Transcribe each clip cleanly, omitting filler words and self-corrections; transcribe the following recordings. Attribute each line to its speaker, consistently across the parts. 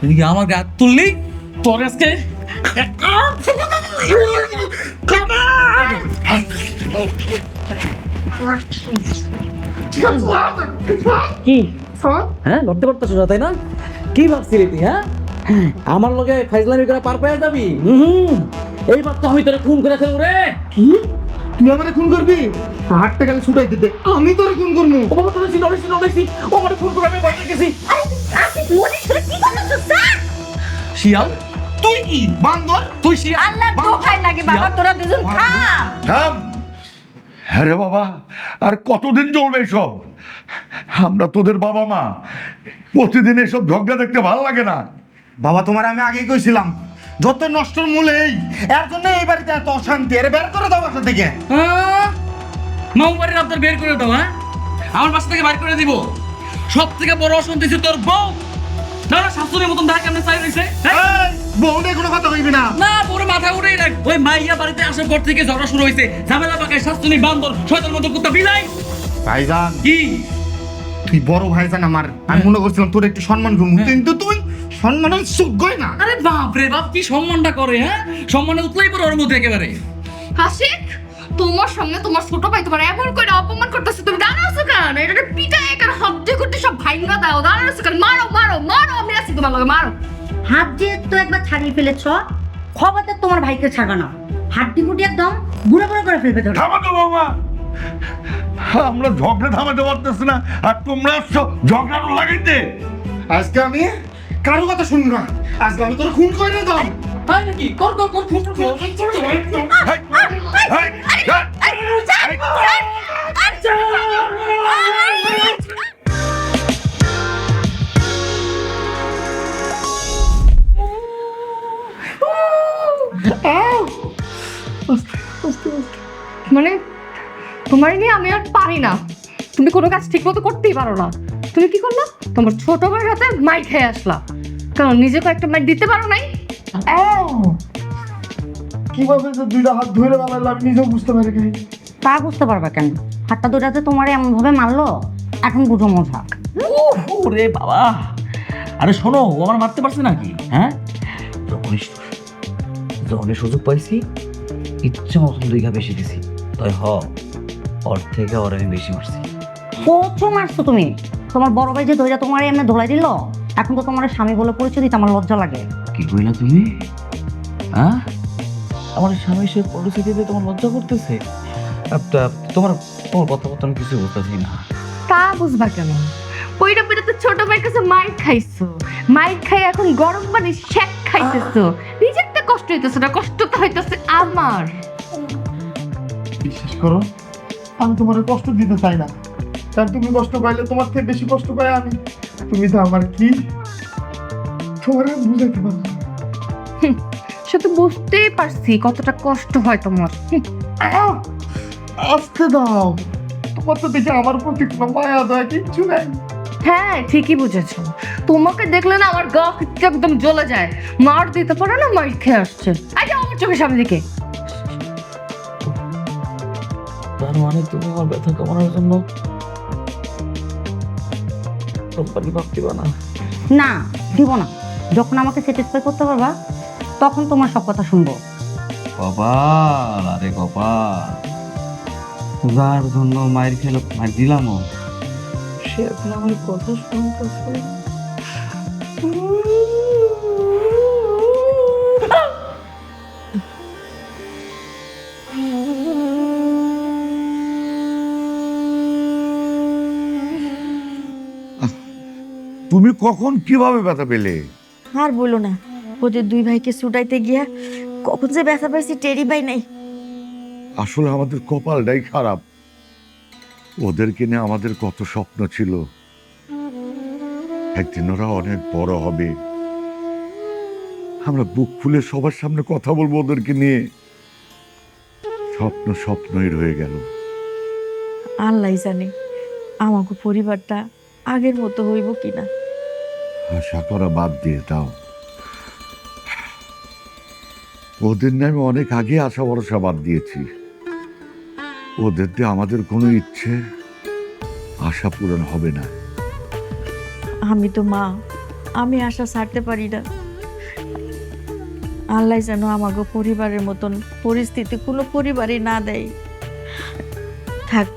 Speaker 1: এদিকে আমার গায়ে হাত তুললি তোর আজকে
Speaker 2: কি হ্যাঁ লড়তে পারতেছ না তাই না? কি ভাবছিলি তুই? হ্যাঁ আমার লগে ফাইজলামি করে পার পেয়ে যাবি? এইবার তো আমি তোরে খুন করে ফেলবো রে।
Speaker 3: কি তুই আমারে খুন করবি? হাতটা গেলে ছুটাই দিতে আমি তোরে খুন করবো।
Speaker 2: ও বাবা তোরে নড়েছি ও আমারে খুন করে আমি ভয় গেছি।
Speaker 1: শিয়াল তুই কি বান্দর? তুই শিয়াল?
Speaker 4: আল্লাহ দোহাই লাগে বাবা, তোরা দুজন থাম।
Speaker 5: থাম। হ্যাঁ রে বাবা, আর কতদিন চলবে এসব? আমরা তোদের বাবা মা, প্রতিদিন এসব ঝগড়া দেখতে ভালো লাগে না।
Speaker 3: বাবা তোমার আমি আগেই কইছিলাম যত নষ্টর মূল এই এর জন্য এই বাড়িতে এত অশান্তি। এর বের করে দাও বাসা থেকে।
Speaker 1: মামুবাড়ির আপনার বের করে দাও। হ্যাঁ আমার বাসা থেকে বের করে দিব। সব থেকে বড় অশান্তি হচ্ছে তোর বউ। না না শাশুড়ির মতন দেখা কেমন চাই রয়েছে।
Speaker 3: বউ নিয়ে কোনো কথা কইবি না।
Speaker 1: না পুরো মাথা উঠেই রাখ। ওই মাইয়া বাড়িতে আসার পর থেকে ঝগড়া শুরু হয়েছে। ঝামেলা পাকায় শাশুড়ি বান্দর শয়তান মতো কুত্তা বিলাই।
Speaker 3: ভাইজান
Speaker 1: কি
Speaker 3: তুই বড় ভাইজান আমার, আমি মনে করছিলাম তোর একটু সম্মান করবো, কিন্তু তুই সম্মানের যোগ্যই না।
Speaker 1: আরে বাপ রে বাপ কি সম্মানটা করে। হ্যাঁ সম্মানে উতলাই পড়ে ওর মধ্যে একেবারে।
Speaker 4: হাসিক, তোমার সামনে তোমার ছোট ভাই তোমার এমন করে অপমান করতেছে, তুমি দাঁড়াছো কেন? এটা পিটায় একার হাত করতে সব ভাইঙ্গা দাও। দাঁড়াছো কেন? মারো মারো মারো, আমি আছি তোমার লগে, মারো।
Speaker 6: হাত দিয়ে তো একবার ছাড়িয়ে ফেলেছ, খবরটা তোমার ভাইকে ছাড়বে না। হাড্ডি গুটি একদম গুঁড়ো গুঁড়ো করে ফেলবে ধরে।
Speaker 5: থামাতো বাবা, আমরা ঝগড়া থামাতে পারতেছি না আর তোমরা আসছো ঝগড়া লাগাইতে।
Speaker 3: আজকে আমি কারো কথা শুনবো না। আজকে আমি তোর খুন করে দাও।
Speaker 1: তাই নাকি? কর কর কর ফুট ফুট।
Speaker 4: মানে তোমার নিয়ে আমি আর পারি না। তুমি কোনো কাজ ঠিক মতো করতেই পারো না। তুমি কি করলা? তোমার ছোট ভাইয়ের হাতে মাই খেয়ে আসলা। কারণ নিজেকে একটা মাই দিতে পারো নাই।
Speaker 3: কিভাবে যে দুইটা হাত ধরে বানালাম আমি নিজেও বুঝতে পারি নাই।
Speaker 6: তা বুঝতে পারবে কেন? হাতটা দুটাতে তোমার এমন ভাবে মারলো, এখন বুঝো মজা।
Speaker 2: ওরে বাবা, আরে শোনো, ও আমার মারতে পারছে নাকি? হ্যাঁ যখনই সুযোগ পাইছি ইচ্ছা মতন দুইঘা বেশি দিছি। তাই ওর থেকে ওর আমি বেশি মারছি।
Speaker 6: প্রচুর মারছো তুমি। তোমার বড় ভাই যে দইটা তোমার এমনি ধোলাই দিল, এখন তো তোমার স্বামী বলে পরিচয় দিতে আমার লজ্জা লাগে।
Speaker 2: কি কইলা তুমি? হ্যাঁ আমার স্বামী সে পরিচয় দিতে তোমার লজ্জা করতেছে? তোমার তোমার কথা বলতে আমি কিছু বলতেছি না।
Speaker 4: তা বুঝবা কেন? পইরা পইরা তো ছোট ভাইয়ের কাছে মাইর খাইছো। মাইর খাই এখন গরম পানি শেক খাইতেছো। নিজেরটা কষ্ট হইতেছে না, কষ্ট তো হইতেছে আমার।
Speaker 3: বিশ্বাস করো, আমি তোমার কষ্ট দিতে চাই না, কারণ তুমি কষ্ট পাইলে তোমার থেকে বেশি কষ্ট পাই আমি। তুমি তো আমার কি তোমার বুঝাইতে পারো না।
Speaker 4: সে তো বুঝতেই পারছি কতটা কষ্ট হয় তোমার।
Speaker 3: আসতে দাও, তোমার তো দেখে আমার প্রতি কোনো মায়া দয়া কিচ্ছু নাই।
Speaker 4: হ্যাঁ ঠিকই বুঝেছো। তোমাকে দেখলে না আমার গা পিঠটা একদম জ্বলে যায়। মার দিতে পারে না, মার খেয়ে আসছে। আজ আমার চোখের সামনে দিকে।
Speaker 2: তার মানে তুমি আমার ব্যথা কমানোর জন্য কোম্পানি ভাবতে না?
Speaker 6: না, দিব না। যখন আমাকে স্যাটিসফাই করতে পারবা তখন তোমার সব কথা শুনবো।
Speaker 2: কপাল, আরে কপাল, যার জন্য মায়ের খেলো মার দিলামও, সে এখন আমার কথা শুনতেছে।
Speaker 5: তুমি কখন কিভাবে ব্যথা পেলে?
Speaker 7: আর বলো না, ওদের দুই ভাইকে ছুটাইতে গিয়া কখন যে ব্যথা পাইছি টেরি পাই নাই।
Speaker 5: আসলে আমাদের কপালটাই খারাপ। ওদেরকে নিয়ে আমাদের কত স্বপ্ন ছিল, একদিন ওরা অনেক বড় হবে, আমরা বুক খুলে সবার সামনে কথা বলবো ওদেরকে নিয়ে। স্বপ্ন স্বপ্নই রয়ে গেল।
Speaker 7: আল্লাহ জানে আমাকে পরিবারটা আগের মতো হইব কিনা।
Speaker 5: আশা করা বাদ দিয়ে দাও। ওদের নিয়ে আমি অনেক আগে আশা ভরসা বাদ দিয়েছি। ওদের দিয়ে আমাদের কোনো ইচ্ছে আশা পূরণ হবে না।
Speaker 7: আমি তো মা, আমি আশা ছাড়তে পারি না। আল্লাহ যেন আমাকে পরিবারের মতন পরিস্থিতি কোনো পরিবারই না দেয়। থাক,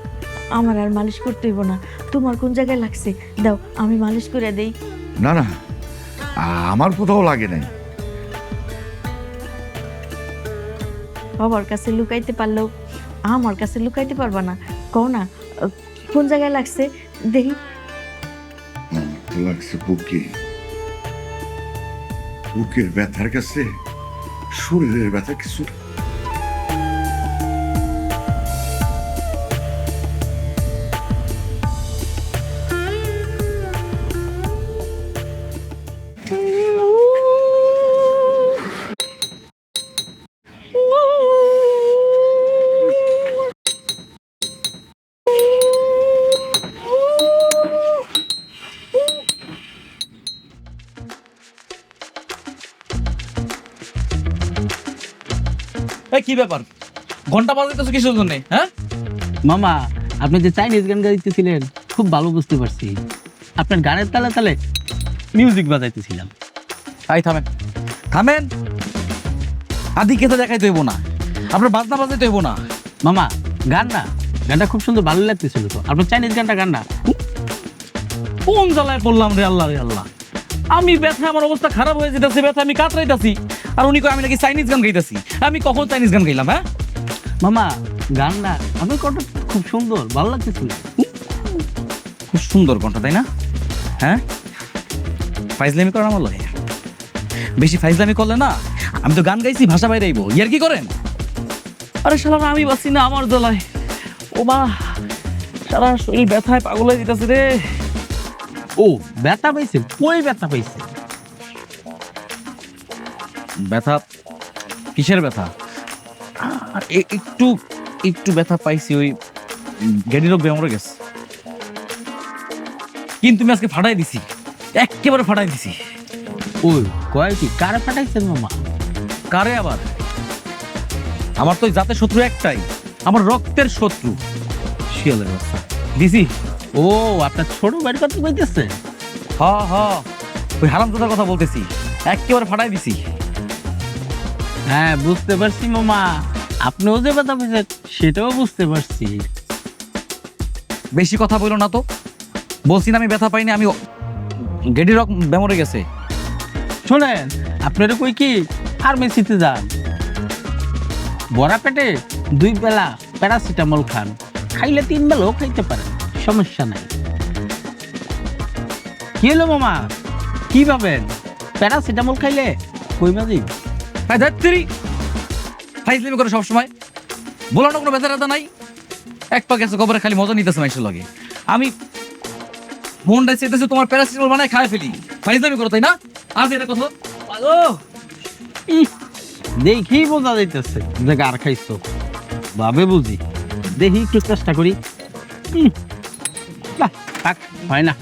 Speaker 7: আমার আর মালিশ করতে হইব না। তোমার কোন জায়গায় লাগছে দাও, আমি মালিশ করে দেই।
Speaker 5: না না, আমার কোথাও লাগে নাই।
Speaker 7: বাবার কাছে লুকাইতে পারলেও আমার কাছে লুকাইতে পারবা না। কও না কোন জায়গায় লাগছে দেখি।
Speaker 5: লাগছে বুকে, বুকের ব্যথার কাছে শরীরের ব্যথা কিছু।
Speaker 1: এই কি ব্যাপার, ঘন্টা বাজাইতেছো কিসের জন্য? হ্যাঁ
Speaker 8: মামা, আপনি যে চাইনিজ গান গাইতেছিলেন খুব ভালো বুঝতে পারছি। আপনার গানের তালে তালে মিউজিক বাজাইতেছিলাম।
Speaker 1: তাই থামেন, থামেন। আদিকে তো দেখাইতে হইব না, আপনার বাজনা বাজাইতে হইব না।
Speaker 8: মামা, গান না, গানটা খুব সুন্দর ভালো লাগতেছিল তো। আপনার চাইনিজ গানটা গান না।
Speaker 1: কোন জ্বালায় পড়লাম রে আল্লাহ রে আল্লাহ। আমি ব্যথা, আমার অবস্থা খারাপ হয়ে যেতেছে, ব্যথা আমি কাতরাইতাছি, আর উনি কয় আমি নাকি চাইনিজ গান গাইতাছি। আমি কখন চাইনিজ গান গাইলাম? হ্যাঁ
Speaker 8: মামা, গান না, আপনার কণ্ঠ খুব সুন্দর, ভালো লাগতেছিল।
Speaker 1: খুব সুন্দর কণ্ঠ, তাই না? হ্যাঁ, ফাইজলামি করেন আমার লগে। বেশি ফাইজলামি করলে না, আমি তো গান গাইছি, ভাষা বাইরে আইব। ইয়ার কি করেন? আরে শালা, আমি বাঁচি না আমার জ্বালায়। ও মা, সারা শরীর ব্যথায় পাগল হয়ে যেতেছে রে।
Speaker 8: ও, ব্যথা পাইছে? কই ব্যথা পাইছে?
Speaker 1: ব্যথা? কিসের ব্যথা? একটু একটু ব্যথা পাইছি, ওই গেডির বেমরে গেছে। কিন্তু আমি আজকে ফাটাই দিছি, একেবারে ফাটাই দিছি।
Speaker 8: ওই কয় কি, কারে ফাটাইছেন মামা?
Speaker 1: কারে আবার? আমার তো জাতের শত্রু একটাই, আমার রক্তের শত্রু, শিয়ালের বাচ্চা। দিছি।
Speaker 8: ও, আপনার ছোট বাড়ির কথা কইতেছে?
Speaker 1: হ হ, ওই হারামজাদার কথা বলতেছি, একেবারে ফাটাই দিছি।
Speaker 8: হ্যাঁ, বুঝতে পারছি মামা। আপনিও যে ব্যথা পেয়েছেন সেটাও বুঝতে পারছি।
Speaker 1: বেশি কথা বললো না তো, বলছি না আমি ব্যথা পাইনি। আমি গেডি রক বেমরে গেছে।
Speaker 8: শোনেন, আপনারা কই কি ফার্মেসিতে যান, বড়া পেটে 2 বেলা প্যারাসিটামল খান, খাইলে 3 বেলাও খাইতে পারেন, সমস্যা নাই। কি হলো মামা, কি ভাবেন প্যারাসিটামল খাইলে কই মাঝি?
Speaker 1: ফাইজলামি করে সবসময়, বলো না কোনো ব্যথা ট্যাথা নাই। এক পা গেছে কবরে, খালি মজা নিতেছে মাইসের লগে। আমি মনটা চেতেছে তোমার প্যারাসিটামল বানায় খায় ফেলি। ফাইজলামি করো, তাই না? আজ এটা কথা
Speaker 8: দেখি বোঝা যাইতেছে যে গার খাইছো, ভাবে বুঝি। দেখি একটু চেষ্টা করি। না, থাক, হয় না।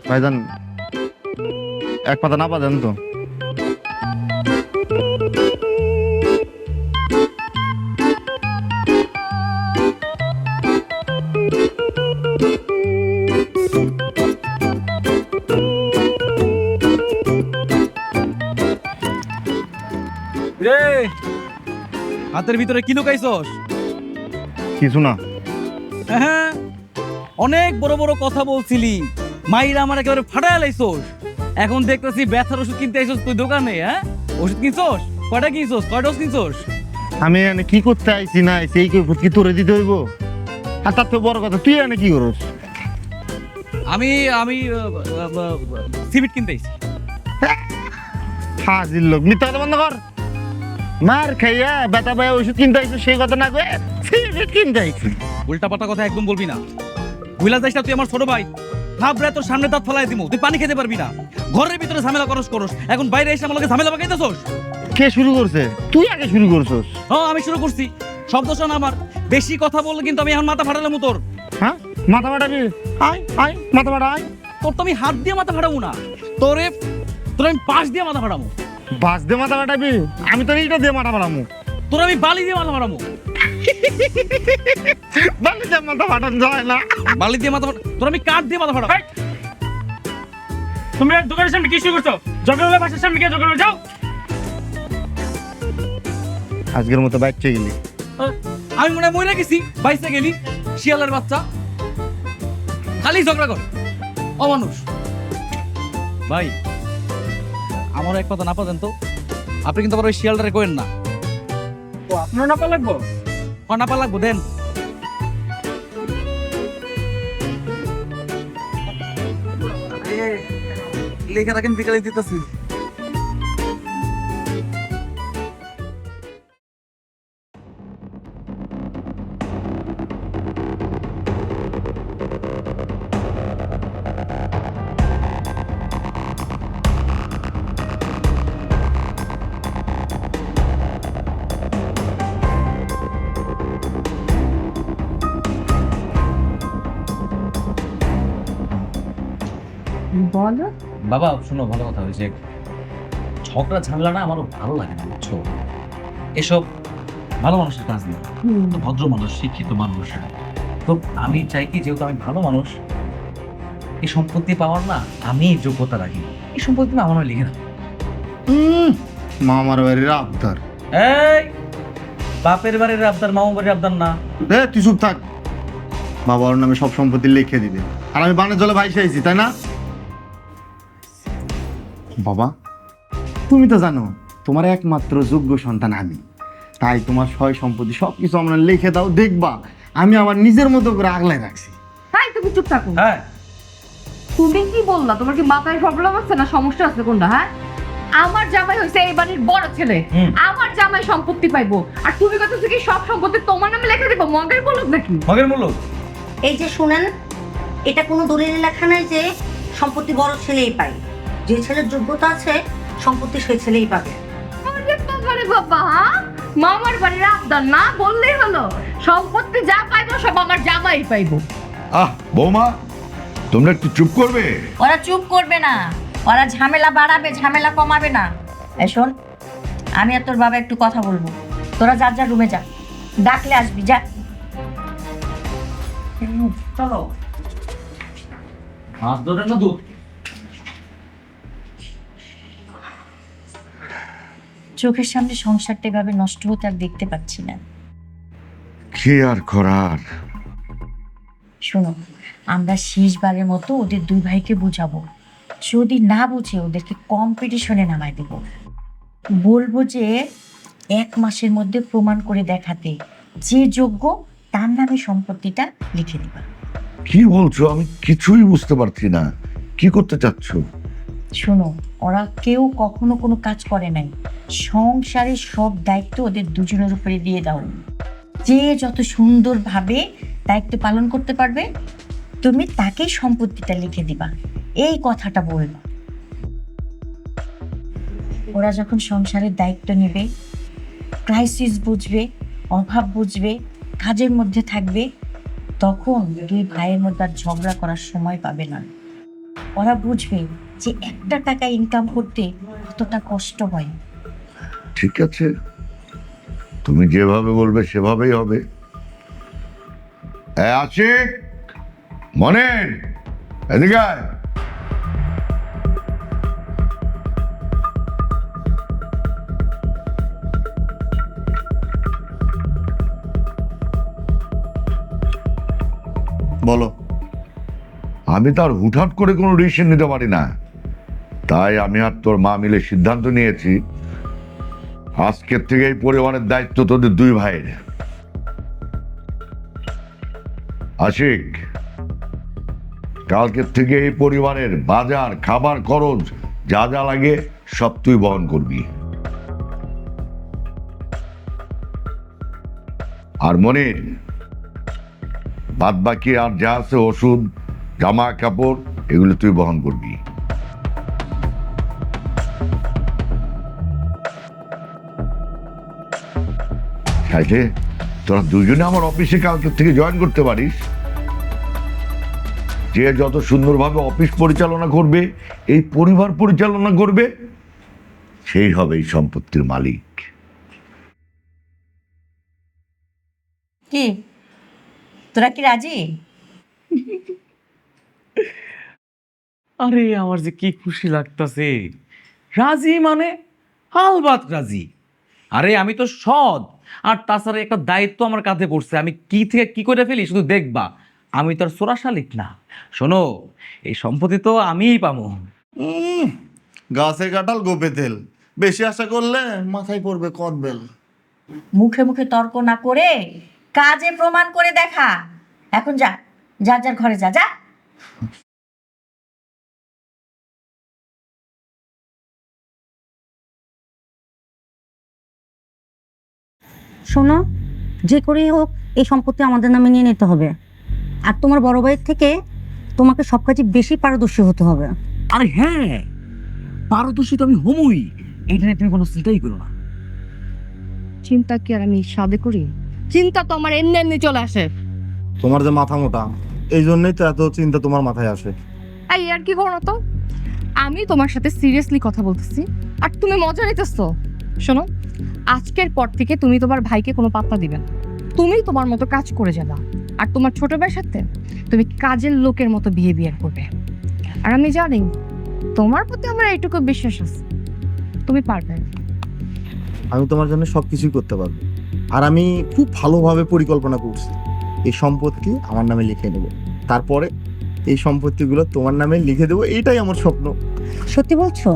Speaker 3: ভাইজান, এক পাতা না পাতেন তো?
Speaker 1: রে, হাতের ভিতরে কি লুকাইছস?
Speaker 3: কিছু না।
Speaker 1: হ্যাঁ, অনেক বড় বড় কথা বলছিলি, মাইরা আমার একেবারে ফাটায় লাইছস। এখন দেখতেছি ব্যথার ওষুধ কিনতে আইছস তুই দোকানে। হ্যাঁ, ওষুধ কিনছস? কয়টা কিনছস? কয় ডোজ কিনছস?
Speaker 3: আমি এনে কি করতে আইছি না আইছি, এই কৈফত কি তোরে দিতে হইব? আর তার তো বড় কথা, তুই এনে কি করস?
Speaker 1: আমি আমি সিবিট কিনতে আইছি।
Speaker 3: হাজির লোক, মিথ্যা কথা বন্ধ কর। মার খাইয়া বেটা ভাই ওষুধ কিনতে আইছো সেই কথা না কয়ে সিগারেট কিনতে আইছি।
Speaker 1: উল্টা পাল্টা কথা একদম বলবি না। বুঝলা যাইস না, তুই আমার ছোট ভাই। ভাবরে তোর সামনে দাঁত ফলাই দিমু, তুই পানি খেতে পারবি না। ঘরের ভিতরে ঝামেলা করস, এখন বাইরে এসে আমার লগে ঝামেলা পাকাইতেছস।
Speaker 3: কে শুরু করছে? তুই আগে শুরু করছস।
Speaker 1: হ্যাঁ, আমি শুরু করছি। শব্দ শোন আমার, বেশি কথা বললে কিন্তু আমি এখন মাথা ফাটালাম তোর।
Speaker 3: হ্যাঁ, মাথা ফাটাবি? আয় আয়, মাথা ফাটা আয়।
Speaker 1: তোর তো আমি হাত দিয়ে মাথা ফাটাবো না, তোরে আমি পাশ দিয়ে মাথা ফাটাবো।
Speaker 3: বাস দিয়ে মাথা ফাটাবি? আমি তো এইটা দিয়ে মাথা ফাটাবো।
Speaker 1: তোর আমি বালি দিয়ে মাথা ফাটাবো।
Speaker 3: বালি দিয়ে মাথা ফাটান যায় না।
Speaker 1: বালি দিয়ে মাথা তোর আমি কাঠ দিয়ে মাথা ফাটাবো।
Speaker 9: তুমি আর দোকানের সামনে কি শুরু করছো? জগন্নাথ বাসার সামনে গিয়ে জগন্নাথ যাও।
Speaker 3: আজকের মতো বাইক চেয়ে গেলি।
Speaker 1: আমি মনে হয় মরে গেছি, বাইসে গেলি শিয়ালের বাচ্চা, খালি ঝগড়া করে অমানুষ। ভাই আমার এক কথা না পাতেন তো, আপনি কিন্তু আবার ওই শিয়ালটারে কোয়েন না।
Speaker 9: ও আপনার না পা লাগবো?
Speaker 1: না পা লাগবো দেন। লেখা রাখেন, বিকালে দিতেছি।
Speaker 4: বলো।
Speaker 1: বাবা শুনো, ভালো কথা হয়েছে, ঝগড়া ঝামেলা না আমারও ভালো লাগে না, বুঝছো? এসব ভালো মানুষের কাজ না, তো ভদ্র মানুষ, শিক্ষিত মানুষ। তো আমি চাই কি, যেহেতু আমি ভালো মানুষ, এই সম্পত্তি পাওয়ার না আমি যোগ্যতা রাখি, এই সম্পত্তি না আমার নামে লিখে না।
Speaker 3: মামার বাড়ির আবদার।
Speaker 1: এই বাপের বাড়ির আবদার, মামা বাড়ির আবদার না।
Speaker 3: তুই চুপ থাক। বাবার নামে সব সম্পত্তি লিখে দিবে, আর আমি বানের জলে ভাইসে আইছি, তাই না? বাবা, তুমি তো জানো তোমার একমাত্র যোগ্য সন্তান আমি, তাই তোমার সয় সম্পত্তি সবকিছু আমরা লিখে দাও, দেখবা আমি আমার নিজের মতো করে আগলায় রাখছি।
Speaker 4: তাই তুমি চুপ থাকো।
Speaker 1: হ্যাঁ,
Speaker 4: তুমি কি বললা? তোমার কি মাথায় প্রবলেম আছে না সমস্যা আছে কোনটা? হ্যাঁ, আমার জামাই হইছে এই বাড়ির বড় ছেলে, আমার জামাই সম্পত্তি পাইবো, আর তুমি কত কি সব সম্পত্তি তোমার নামে লিখে দিবো? মগের বলদ নাকি?
Speaker 1: মগের মূল্য।
Speaker 6: এই যে শুনেন, এটা কোনো দলিল লেখা নাই যে সম্পত্তি বড় ছেলেই পায়। যে ছেলের যোগ্যতা আছে সম্পত্তি সেই ছেলেই পাবে।
Speaker 4: আরে বাবারে বাবা, মামার বাড়ির আবদার না বললেই হলো, সম্পত্তি যা পাইবো সব আমার জামাই পাইবো।
Speaker 5: বৌমা, তোমরা একটু চুপ করবে?
Speaker 6: ওরা চুপ করবে না, ওরা ঝামেলা বাড়াবে, ঝামেলা কমাবে না। এই শোন, আমি আর তোর বাবা একটু কথা বলবো, তোরা যার যার রুমে যা, ডাকলে আসবি, যা।
Speaker 1: চলো, মাছ ধরে না দুধ।
Speaker 6: চোখের সামনে সংসারটা এভাবে নষ্ট হতে আর দেখতে পাচ্ছি না।
Speaker 5: কি আর করার?
Speaker 6: শোনো, আমরা শেষবারের মতো ওদের দুই ভাইকে বুঝাবো, যদি না বুঝে ওদেরকে কম্পিটিশনে নামাই দেব, বলবো যে 1 মাসের মধ্যে প্রমাণ করে দেখাতে যে যোগ্য তার নামে সম্পত্তিটা লিখে দিবা।
Speaker 5: কি বলছো? আমি কিছুই বুঝতে পারছি না, কি করতে চাচ্ছ?
Speaker 6: শোনো, ওরা কেউ কখনো কোনো কাজ করে নাই, সংসারের সব দায়িত্ব ওদের দুজনের উপরে দিয়ে দাও। যে যত সুন্দরভাবে দায়িত্ব পালন করতে পারবে তুমি তাকেই সম্পত্তিটা লিখে দিবা, এই কথাটা বলবা। ওরা যখন সংসারের দায়িত্ব নেবে, ক্রাইসিস বুঝবে, অভাব বুঝবে, কাজের মধ্যে থাকবে, তখন দুই ভাইয়ের মধ্যে আর ঝগড়া করার সময় পাবে না। ওরা বুঝবে যে একটা টাকা ইনকাম করতে কতটা কষ্ট হয়।
Speaker 5: ঠিক আছে, তুমি যেভাবে বলবে সেভাবেই হবে। আশিক, মনির, এদিকে আয়।
Speaker 3: বলো।
Speaker 5: আমি তো আর হুটহাট করে কোনো ডিসিশন নিতে পারি না, তাই আমি আর তোর মা মিলে সিদ্ধান্ত নিয়েছি, আজকের থেকে এই পরিবারের দায়িত্ব তোদের দুই ভাইয়ের। আশিক, কালকের থেকে এই পরিবারের বাজার, খাবার, খরচ যা যা লাগে সব তুই বহন করবি। আর মনির, বাদ বাকি আর যা আছে ওষুধ, জামা কাপড়, এগুলো তুই বহন করবি। চাইলে তোরা দুজনে আমার অফিসে কালকে থেকে জয়েন করতে পারিস। যে যত সুন্দরভাবে অফিস পরিচালনা করবে, এই পরিবার পরিচালনা করবে, সেই হবে এই সম্পত্তির মালিক।
Speaker 6: কি তোরা কি রাজি?
Speaker 1: আরে আমার যে কি খুশি লাগতাছে। রাজি মানে আলবাত রাজি। আরে আমি তো সৎ, আর তাছাড়া একটা দায়িত্ব আমার কাঁধে পড়ছে। আমি কি থেকে কি করে ফেলি শুধু দেখবা। আমি তো আর চোরা শালিক না। শোনো, এই সম্পত্তি তো আমিই পাবো।
Speaker 3: গাছে কাঁঠাল গোপে তেল, বেশি আশা করলে মাথায় পড়বে কদবেল।
Speaker 6: মুখে মুখে তর্ক না করে কাজে প্রমাণ করে দেখা। এখন যা, যার যার ঘরে যা, যা।
Speaker 10: শোনো, যে করেই হোক এই সম্পত্তি আমাদের নামে নিয়ে নিতে হবে। আর তোমার বড় ভাইয়ের থেকে তোমাকে সব কাজে বেশি পারদর্শী হতে হবে।
Speaker 1: আরে হ্যাঁ, পারদর্শী তো আমি হমই, এইটা নিয়ে তুমি কোনো চিন্তাই করো না।
Speaker 4: চিন্তা কি আর আমি সাদে করি? চিন্তা তো আমার এমনি এমনি চলে আসে।
Speaker 3: তোমার যে মাথা মোটা, এই জন্যই তো এত চিন্তা তোমার মাথায় আসে।
Speaker 4: এই আর কি করো না তো, আমি তোমার সাথে সিরিয়াসলি কথা বলতেছি আর তুমি মজা নিতেছো। শোনো, আজকের পর থেকে তুমি তোমার ভাইকে কোনো পাত্তা দিবে না। তুমি তোমার মতো কাজ করে যাবা, আর তোমার ছোট ভাইয়ের সাথে তুমি কাজের লোকের মতো বিহেভিয়ার করবে। আর আমি জানি তোমার প্রতি আমার এইটুকু বিশ্বাস আছে, তুমি পারবে।
Speaker 3: আমি তোমার জন্য সবকিছুই করতে পারবো। আর আমি খুব ভালোভাবে পরিকল্পনা করছি। এই সম্পত্তি আমার নামে লিখে নেব, তারপরে এই সম্পত্তিগুলো তোমার নামে লিখে দেবো। এইটাই আমার স্বপ্ন।
Speaker 10: সত্যি বলছো?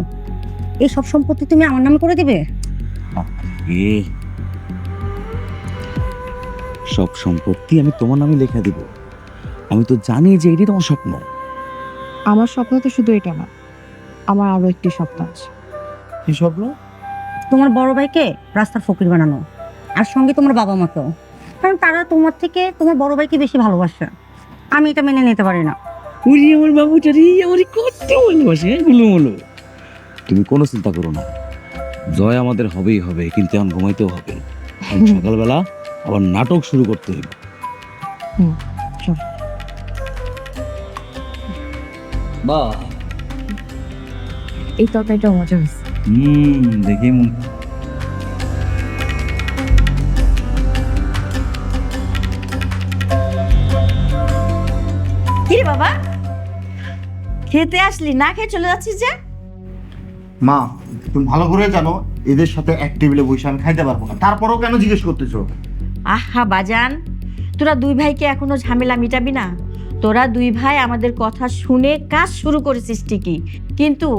Speaker 10: এই সব সম্পত্তি তুমি আমার নামে করে দিবে?
Speaker 1: সব সম্পত্তি আমি তোমার নামে লিখে দিব? আমি তো জানি যে এটাই তোমার স্বপ্ন।
Speaker 4: আমার স্বপ্ন তো শুধু এটা না, আমার আরো একটি স্বপ্ন আছে।
Speaker 3: কি স্বপ্ন?
Speaker 10: তোমার বড় ভাইকে রাস্তার ফকির বানানো, আর সঙ্গে তোমার বাবা মাকেও। কারণ তারা তোমার থেকে তোমার বড় ভাইকে বেশি ভালোবাসে। আমি এটা মেনে নিতে পারি না।
Speaker 1: উনি আমার বাবুটারি আমারই করতে ভালোবাসে, গুলো হলো। তুমি কোনো চিন্তা করো না, জয় আমাদের হবেই হবে, কিন্তু এখন ঘুমাইতেও হবে। সকালবেলা আবার নাটক শুরু করতে হবে। বাহ,
Speaker 4: এই তরকারিটা মজা হয়েছে।
Speaker 1: দেখি
Speaker 6: কি রে বাবা, খেতে আসলি না খেয়ে চলে যাচ্ছিস যে?
Speaker 3: মা, তুমি ভালো করে জানো এদের সাথে এক টেবিলে বসে আমি খাইতে পারবো না, তারপরেও কেন জিজ্ঞেস করতেছো?
Speaker 6: আহা বাজান, তোরা দুই ভাইকে এখনো ঝামেলা মিটাবি না? তোরা দুই ভাই আমাদের কথা শুনে কাজ শুরু করেছিস ঠিকই, কিন্তু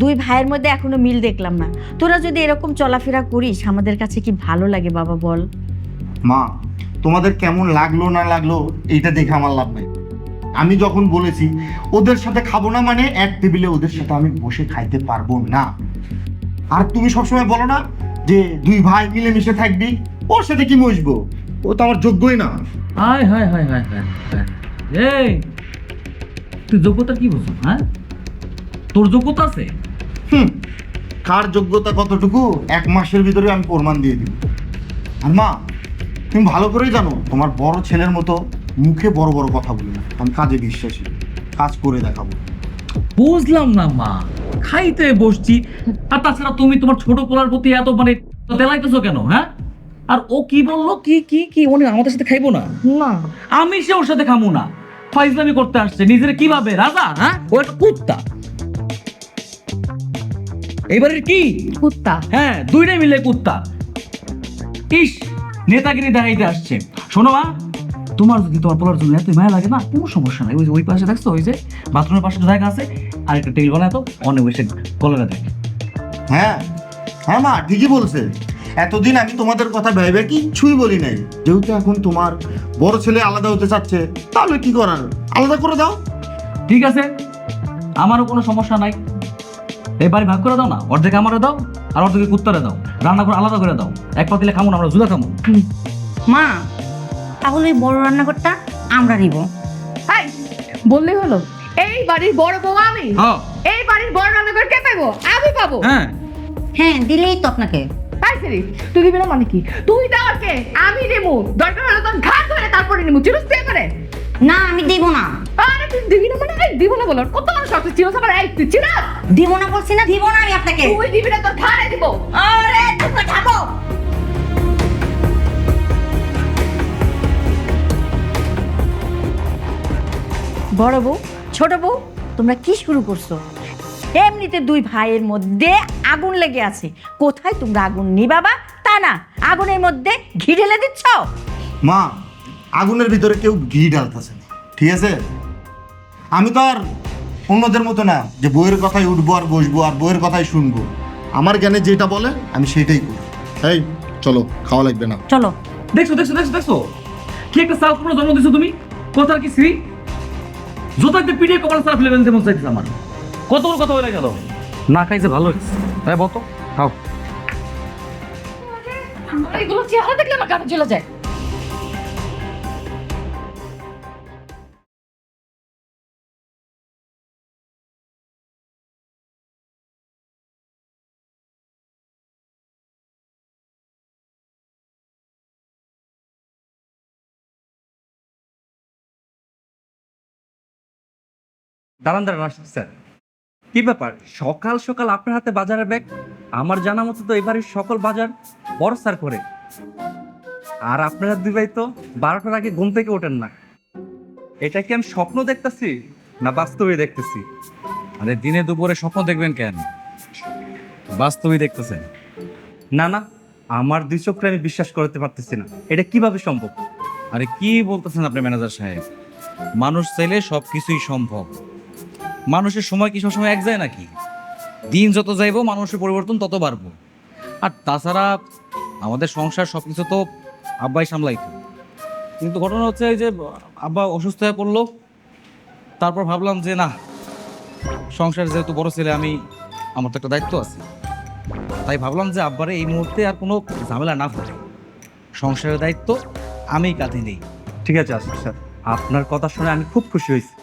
Speaker 6: দুই ভাইয়ের মধ্যে এখনো মিল দেখলাম না। তোরা যদি এরকম চলাফেরা করিস আমাদের কাছে কি ভালো লাগে বাবা বল?
Speaker 3: মা, তোমাদের কেমন লাগলো না লাগলো এইটা দেখে আমার লাভ নেই। আমি যখন বলেছি ওদের সাথে খাবো না, মানে এক টেবিলে ওদের সাথে আমি বসে খাইতে পারবো না। আর তুমি সবসময় বলো না যে দুই ভাই মিলেমিশে থাকবি, ওর সাথে কি বসবো? ও তো আমার যোগ্যই না।
Speaker 1: হায় হায় হায় হায় হায় হায়। এই, তুই যোগ্যতা কি বলছো? হ্যাঁ, তোর যোগ্যতা আছে?
Speaker 3: কার যোগ্যতা কতটুকু এক মাসের ভিতরে আমি প্রমাণ দিয়ে দিব। আর মা, তুমি ভালো করেই জানো তোমার বড় ছেলের মতো মুখে বড় বড় কথা বলি না, আমি কাজে বিশ্বাসী, কাজ করে দেখাবো।
Speaker 1: বুঝলাম না মা, খাইতে বসছি, আর তাছাড়া তুমি তোমার ছোট পোলার প্রতি এত মানে তেলাইতেছো কেন? হ্যাঁ, আর ও কি বললো? কি কি কি উনি আমাদের সাথে খাইবো না?
Speaker 4: না,
Speaker 1: আমি সে ওর সাথে খাবো না। ফাইজলামি করতে আসছে, নিজের কিভাবে রাজা? হ্যাঁ, ও একটা কুত্তা। এইবারের কি
Speaker 4: কুত্তা?
Speaker 1: হ্যাঁ, দুইটাই মিলে কুত্তা। ইস, নেতাগিরি দেখাইতে আসছে। শোনো মা, তোমার যদি তোমার পোলার জন্য এত মায়া লাগে না, কোনো সমস্যা নাই। ওই যে ওই পাশে দেখছো, ওই যে বাথরুমের পাশে জায়গা আছে, আর একটা টেবিল বানায় তো অনেক বসে কলেরা দেয়।
Speaker 3: হ্যাঁ হ্যাঁ মা, ঠিকই বলছে। এতদিন আমি তোমাদের কথা ভেবে কিচ্ছুই বলি নাই। যেহেতু এখন তোমার বড় ছেলে আলাদা হতে চাচ্ছে, তাহলে কি করার, আলাদা করে দাও।
Speaker 1: ঠিক আছে, আমারও কোনো সমস্যা নাই। এই বাড়ি ভাগ করে দাও না, অর্ধেক আমারে দাও আর অর্ধেক কুত্তারে দাও। রান্না করে আলাদা করে দাও, এক পাতিলে খামো না, আমরা জুদা খামো।
Speaker 10: মা, তাহলে এই বড় রান্নাঘরটা আমরা নিব।
Speaker 4: এই বললেই হলো, এই বাড়ির বড় বউ আমি। এই বাড়ির বড় রান্নাঘর কে পাবো? আমি পাবো।
Speaker 1: হ্যাঁ
Speaker 10: হ্যাঁ, দিলেই তো আপনাকে।
Speaker 4: তুই দিবি না মানে কি? তুই দেওয়ার কে? আমি নেবো, দরকার হলে তোর ঘাট ধরে তারপরে নেবো। চিরস দিয়ে করে
Speaker 10: না, আমি দিব না।
Speaker 4: আরে তুই দিবি না মানে? এই দিব না বলার কত বড় শর্ত? চিরস আমার এই তুই চিরস
Speaker 10: দিব না বলছি না, দিব না আমি আপনাকে।
Speaker 4: তুই দিবি না, তোর ঘাড়ে দিব।
Speaker 6: আরে তোকে খাবো। বড় বউ, ছোট বউ, তোমরা কি শুরু করছো? এমনিতে দুই ভাইয়ের মধ্যে আগুন লেগে আছে, কোথায় তোমরা আগুন নিবাবা তা না, আগুনের মধ্যে ঘি ঢেলে দিচ্ছ।
Speaker 3: মা, আগুনের ভিতরে কেউ ঘি ঢালতেছে না, ঠিক আছে? আমি তো আর অন্যদের মতো না যে বইয়ের কথাই উঠবো আর বসবো আর বইয়ের কথাই শুনবো। আমার জ্ঞানে যেটা বলে আমি সেটাই করি। এই চলো, খাওয়া লাগবে না।
Speaker 10: চলো।
Speaker 2: দেখছো দেখছো দেখছো দেখছো কি একটা সাল পুরো জন্ম দিছো তুমি, কথার কি শ্রী জোতা একটা পিঠে কপাল সারা ফেলে যেমন চাইছে আমার। কত বড় কথা হয়ে গেল, না খাইছে ভালো হয়েছে, তাই বলতো খাও।
Speaker 4: এগুলো চেহারা দেখলে আমার গায়ে জ্বলে যায়।
Speaker 1: দাঁড়ান দাঁড়ান, আসছি স্যার। কি ব্যাপার, সকাল সকাল আপনার হাতে বাজারের ব্যাগ? আমার জানা মতো তো এবারে সকল বাজার বড় স্যার করে, আর আপনারা দুই ভাই তো 12টার আগে ঘুম থেকে ওঠেন না। এটা কি আমি স্বপ্ন দেখতেছি না বাস্তবে দেখতেছি? আরে দিনে দুপুরে স্বপ্ন দেখবেন কেন, বাস্তবেই দেখতেছেন। না না, আমার দুই চোখে আমি বিশ্বাস করতে পারতেছি না, এটা কিভাবে সম্ভব? আরে কি বলতেছেন আপনি ম্যানেজার সাহেব, মানুষ চাইলে সব কিছুই সম্ভব। মানুষের সময় কি সবসময় এক যায় নাকি? দিন যত যাইবো মানুষের পরিবর্তন তত বাড়বো। আর তাছাড়া আমাদের সংসার সব কিছু তো আব্বাই সামলাইতো, কিন্তু ঘটনা হচ্ছে এই যে আব্বা অসুস্থ হয়ে পড়লো, তারপর ভাবলাম যে না, সংসার যেহেতু বড় ছেলে আমি, আমার তো একটা দায়িত্ব আছে, তাই ভাবলাম যে আব্বারে এই মুহূর্তে আর কোনো ঝামেলা না করে সংসারের দায়িত্ব আমিই কাঁধে নেই।
Speaker 11: ঠিক আছে আসিফ স্যার, আপনার কথা শুনে আমি খুব খুশি হয়েছি।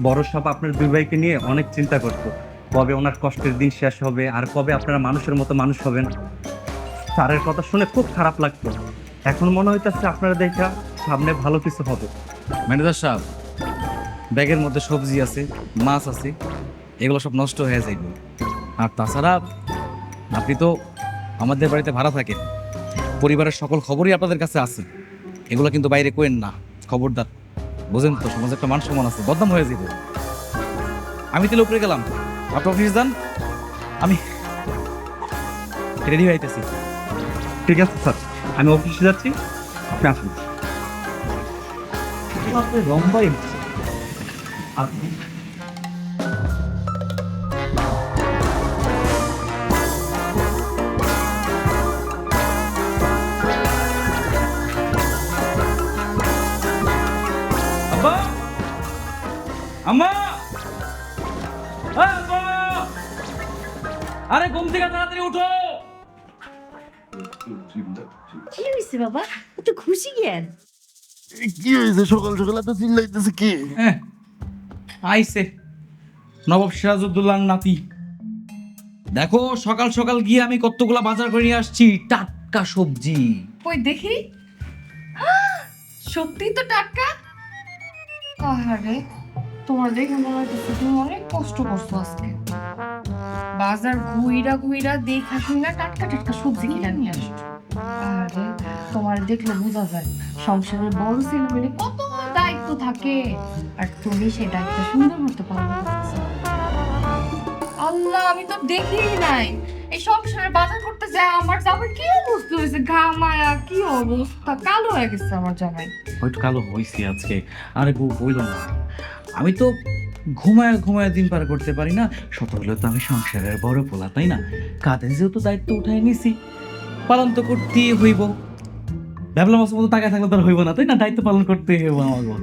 Speaker 11: বড় সাহেব আপনার দুই ভাইকে নিয়ে অনেক চিন্তা করতো, কবে ওনার কষ্টের দিন শেষ হবে আর কবে আপনারা মানুষের মতো মানুষ হবেন। স্যারের কথা শুনে খুব খারাপ লাগতো, এখন মনে হইতেছে আপনারা দেখা সামনে ভালো কিছু হবে।
Speaker 1: ম্যানেজার সাহেব, ব্যাগের মধ্যে সবজি আছে, মাছ আছে, এগুলো সব নষ্ট হয়ে যাইবে। আর তাছাড়া আপনি তো আমাদের বাড়িতে ভাড়া থাকেন, পরিবারের সকল খবরই আপনাদের কাছে আছে, এগুলো কিন্তু বাইরে কোয়েন না, খবরদার। বুঝেন তো, সমাজে একটা মান সম্মান আছে, বদনাম হয়ে যাবে। আমি তাহলে উপরে গেলাম, আপনি অফিসে যান, আমি রেডি হইতেছি।
Speaker 11: ঠিক আছে স্যার, আমি অফিসে যাচ্ছি, আপনি আসুন।
Speaker 1: লম্বাই আব্বা, আম্মা, আব্বা, আরে ঘুম থেকে তাড়াতাড়ি উঠো।
Speaker 6: কি হয়েছে বাবা, একটু খুশি গেন?
Speaker 3: কি হয়েছে সকাল সকাল এত চিল্লাইতেছে কি?
Speaker 1: আইসে নবাব সিরাজউদ্দৌলার নাতি। দেখো সকাল সকাল গিয়ে আমি কতগুলা বাজার করে নিয়ে আসছি, টাটকা সবজি।
Speaker 4: ওই দেখি, সত্যি তো টাটকা। আরে তোমার দেখে মনে হইতেছে তুমি অনেক কষ্ট করছো আজকে। বাজার ঘুইরা ঘুইরা দেখা শুনে টাটকা টাটকা সবজি কিনে নিয়ে আসছো। আরে তোমার দেখলে বোঝা যায় সংসারের বড় ছেলে মেয়ে কত দায়িত্ব থাকে, আর তুমি সেই দায়িত্ব সুন্দর মতো পালন করছো। আল্লাহ, আমি তো দেখিই নাই এই সংসারে বাজার করতে যায় আমার জামাই কি অবস্থা হয়েছে, ঘামায়া কি অবস্থা, কালো হয়ে গেছে আমার জামাই।
Speaker 1: হয়তো কালো হয়েছি আজকে। আরে বউ বইল না, আমি তো ঘুমায় ঘুমায় দিন পার করতে পারি না, শত হলেও তো আমি সংসারের বড় পোলা, তাই না? কাঁধে যেহেতু দায়িত্ব উঠাই নিছি, পালন তো করতেই হইব। ভাবলাম মাসের মতো টাকা থাকলে তো আর হইব না, তাই না? দায়িত্ব পালন করতে হইব আমাকে।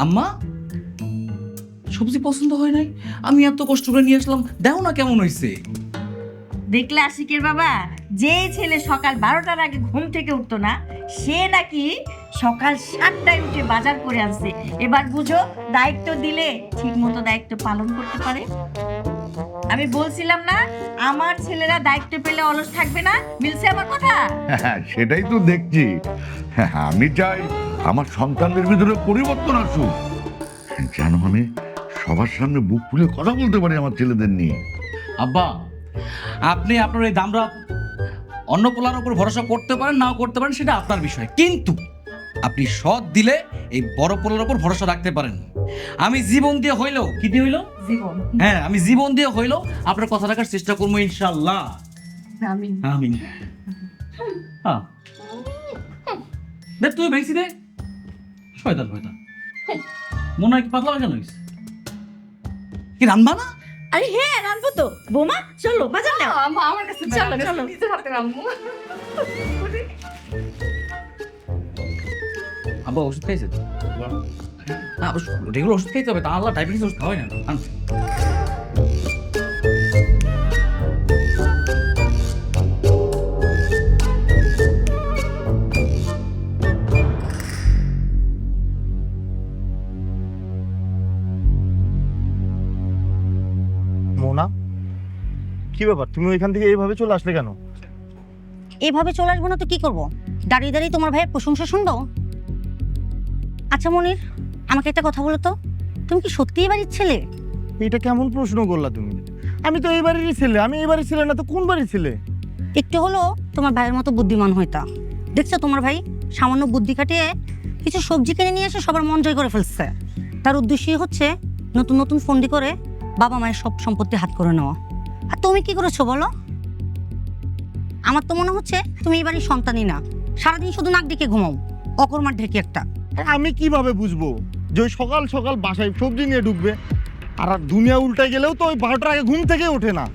Speaker 1: আম্মা, সবজি পছন্দ হয় নাই, আমি এত কষ্ট করে নিয়ে আসলাম, দেখো না কেমন হয়েছে।
Speaker 6: দেখলে আশিকের বাবা, যে ছেলে সকাল 12টার আগে ঘুম থেকে উঠতো না, সে নাকি সকাল 7টায় উঠে বাজার করে আনছে। এবার বুঝো, দায়িত্ব দিলে ঠিক মতো দায়িত্ব পালন করতে পারে। আমি বলছিলাম না, আমার ছেলেরা দায়িত্ব পেলে অলস থাকবে না, মিলছে আমার কথা?
Speaker 5: হ্যাঁ, সেটাই তো দেখছি। হ্যাঁ, আমি চাই আমার সন্তানদের ভিতরে পরিবর্তন আসুক, যেন আমি সবার সামনে বুক ফুলে কথা বলতে পারি আমার ছেলেদের নিয়ে।
Speaker 1: আব্বা, আপনি আপনার এই দামরা অন্য পোলার উপর ভরসা করতে পারেন, নাও করতে পারেন, সেটা আপনার বিষয়, কিন্তু আপনি সৎ দিলে এই বড় পোলার উপর ভরসা রাখতে পারেন। আমি জীবন দিয়ে হইলেও, কি দিয়ে হইলো,
Speaker 4: জীবন
Speaker 1: হ্যাঁ আমি জীবন দিয়ে হইলো আপনার কথা রাখার চেষ্টা করবো ইনশাল্লাহ।
Speaker 4: আমি
Speaker 1: আমিন। হ্যাঁ দেখ তুই ভেঙছি দে শয়তান শয়তান মনে হয় কি পাতলা কেন হয়েছে কি রান্না না
Speaker 7: আরে হ্যাঁ রানবো তো বোমা চলো বাজার নাও
Speaker 4: আমার কাছে চলো চলো নিজে হাতে রাখবো।
Speaker 1: আব্বা ওষুধ খাইছে তো না রেগুলার ওষুধ খাইতে হবে তা আল্লাহ ডায়াবেটিস ওষুধ খাওয়াই না আন।
Speaker 3: মোনা, কি ব্যাপার, তুমি ওইখান থেকে এইভাবে চলে আসলে কেন?
Speaker 10: এভাবে চলে আসবো না তো কি করব? দাঁড়িয়ে দাঁড়িয়ে তোমার ভাইয়ের প্রশংসা শুনবো? আচ্ছা মনির, আমাকে একটা কথা বলো তো, তুমি কি সত্যি এই বাড়ির ছেলে?
Speaker 3: এটা কেমন প্রশ্ন করলা তুমি? আমি তো এই বাড়িরই ছেলে। আমি এই বাড়ির ছেলে না তো কোন বাড়ির ছেলে?
Speaker 10: একটু হলো তোমার ভাইয়ের মতো বুদ্ধিমান হইতা। দেখছো তোমার ভাই সামান্য বুদ্ধি খাটিয়ে কিছু সবজি কিনে নিয়ে এসে সবার মন জয় করে ফেলছে। তার উদ্দেশ্যই হচ্ছে নতুন নতুন ফন্দি করে বাবা মায়ের সব সম্পত্তি হাত করে নেওয়া। আর তুমি কি করেছো বলো? আমার তো মনে হচ্ছে তুমি এই বাড়ির সন্তানই না, সারাদিন শুধু নাক ডেকে ঘুমাও, অকর্মার ঢেকে একটা।
Speaker 3: আমি কিভাবে বুঝবো যে ওই সকাল সকাল বাসায় সবজি নিয়ে ঢুকবে? আর দুনিয়া উল্টে গেলেও তো ওই 12টার আগে ঘুম থেকে ওঠে না।